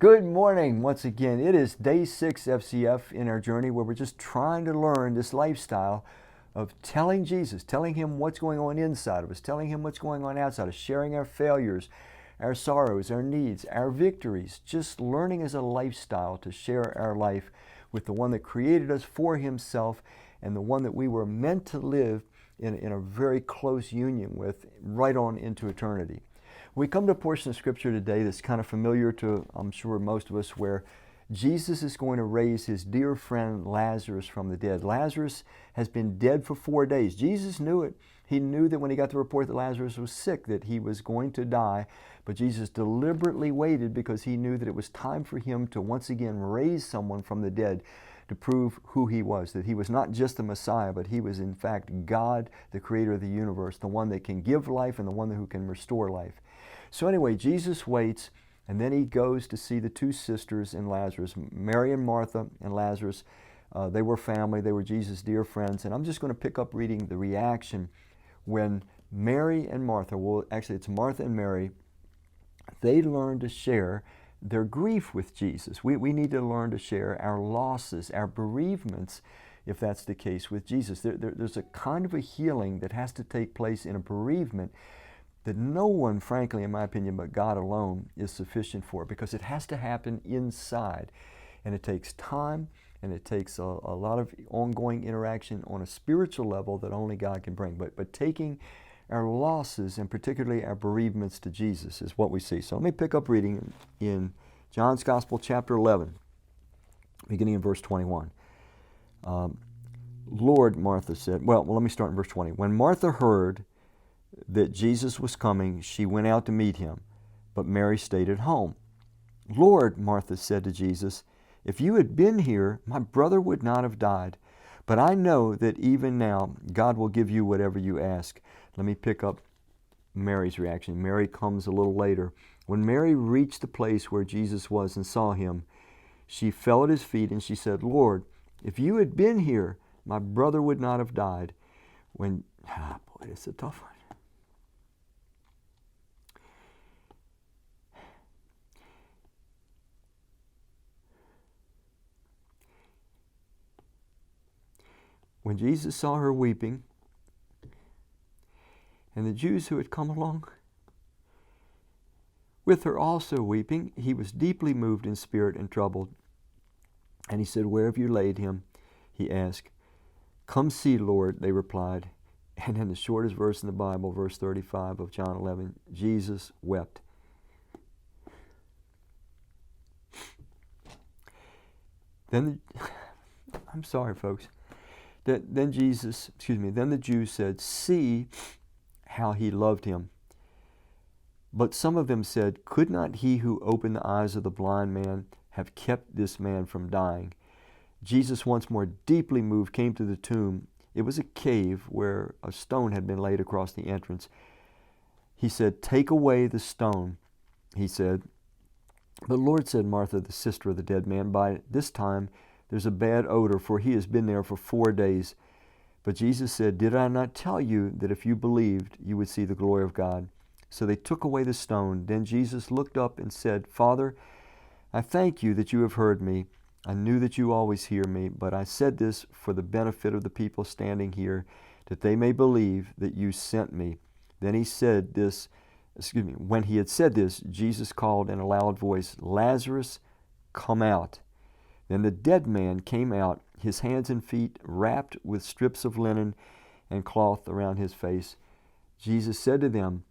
Good morning once again. It is day 6 FCF in our journey where we're just trying to learn this lifestyle of telling Jesus, telling Him what's going on inside of us, telling Him what's going on outside of us, sharing our failures, our sorrows, our needs, our victories, just learning as a lifestyle to share our life with the one that created us for Himself and the one that we were meant to live in a very close union with right on into eternity. We come to a portion of Scripture today that's kind of familiar to, I'm sure, most of us, where Jesus is going to raise his dear friend Lazarus from the dead. Lazarus has been dead for 4 days. Jesus knew it. He knew that when he got the report that Lazarus was sick, that he was going to die. But Jesus deliberately waited because he knew that it was time for him to once again raise someone from the dead to prove who he was, that he was not just the Messiah, but he was in fact God, the creator of the universe, the one that can give life and the one who can restore life. So anyway, Jesus waits, and then he goes to see the two sisters and Lazarus, Mary and Martha and Lazarus. They were family. They were Jesus' dear friends. And I'm just going to pick up reading the reaction when Mary and Martha, well, actually it's Martha and Mary, they learned to share their grief with Jesus. We need to learn to share our losses, our bereavements, if that's the case with Jesus. There's a kind of a healing that has to take place in a bereavement that no one, frankly, in my opinion, but God alone is sufficient for, because it has to happen inside. And it takes time, and it takes a lot of ongoing interaction on a spiritual level that only God can bring. But taking our losses, and particularly our bereavements, to Jesus is what we see. So let me pick up reading in John's Gospel, chapter 11, beginning in verse 21. Lord, Martha said, well, let me start in verse 20. When Martha heard that Jesus was coming, she went out to meet him, but Mary stayed at home. Lord, Martha said to Jesus, if you had been here, my brother would not have died. But I know that even now God will give you whatever you ask. Let me pick up Mary's reaction. Mary comes a little later. When Mary reached the place where Jesus was and saw him, she fell at his feet and she said, Lord, if you had been here, my brother would not have died. Boy, it's a tough one. When Jesus saw her weeping, and the Jews who had come along with her also weeping, he was deeply moved in spirit and troubled. And he said, where have you laid him? He asked. Come see, Lord, they replied. And in the shortest verse in the Bible, verse 35 of John 11, Jesus wept. I'm sorry, folks. Then the Jews said, see how he loved him. But some of them said, could not he who opened the eyes of the blind man have kept this man from dying? Jesus, once more deeply moved, came to the tomb. It was a cave where a stone had been laid across the entrance. He said, take away the stone, he said. But Lord, said Martha, the sister of the dead man, by this time there's a bad odor, for he has been there for 4 days. But Jesus said, did I not tell you that if you believed, you would see the glory of God? So they took away the stone. Then Jesus looked up and said, Father, I thank you that you have heard me. I knew that you always hear me, but I said this for the benefit of the people standing here, that they may believe that you sent me. Then he said this, when he had said this, Jesus called in a loud voice, Lazarus, come out. Then the dead man came out, his hands and feet wrapped with strips of linen and cloth around his face. Jesus said to them,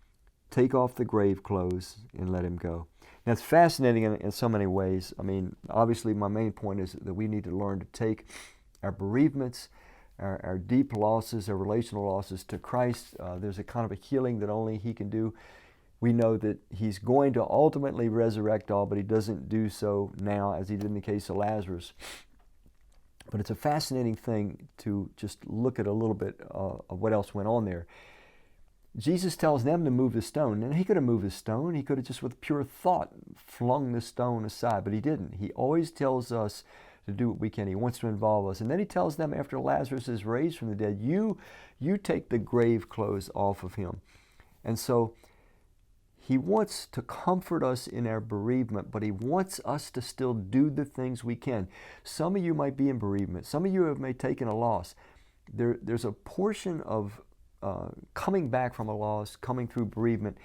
take off the grave clothes and let him go. Now, it's fascinating in so many ways. I mean, obviously my main point is that we need to learn to take our bereavements, our deep losses, our relational losses to Christ. There's a kind of a healing that only He can do. We know that He's going to ultimately resurrect all, but He doesn't do so now as He did in the case of Lazarus. But it's a fascinating thing to just look at a little bit of what else went on there. Jesus tells them to move the stone, and He could have moved the stone. He could have just with pure thought flung the stone aside, but He didn't. He always tells us to do what we can. He wants to involve us. And then He tells them after Lazarus is raised from the dead, you take the grave clothes off of him. And so He wants to comfort us in our bereavement, but He wants us to still do the things we can. Some of you might be in bereavement. Some of you may have taken a loss. There's a portion of coming back from a loss, coming through bereavement,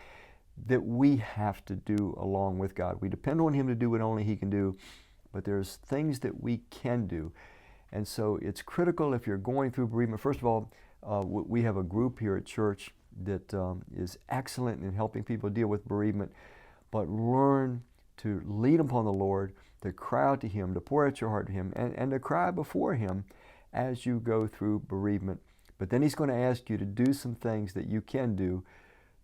that we have to do along with God. We depend on Him to do what only He can do, but there's things that we can do. And so it's critical if you're going through bereavement. First of all, we have a group here at church that is excellent in helping people deal with bereavement, but learn to lean upon the Lord, to cry out to Him, to pour out your heart to Him, and to cry before Him as you go through bereavement. But then He's going to ask you to do some things that you can do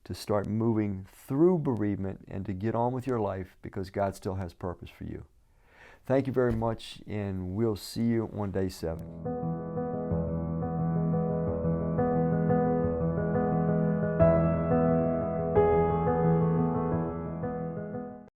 to start moving through bereavement and to get on with your life, because God still has purpose for you. Thank you very much, and we'll see you on day 7.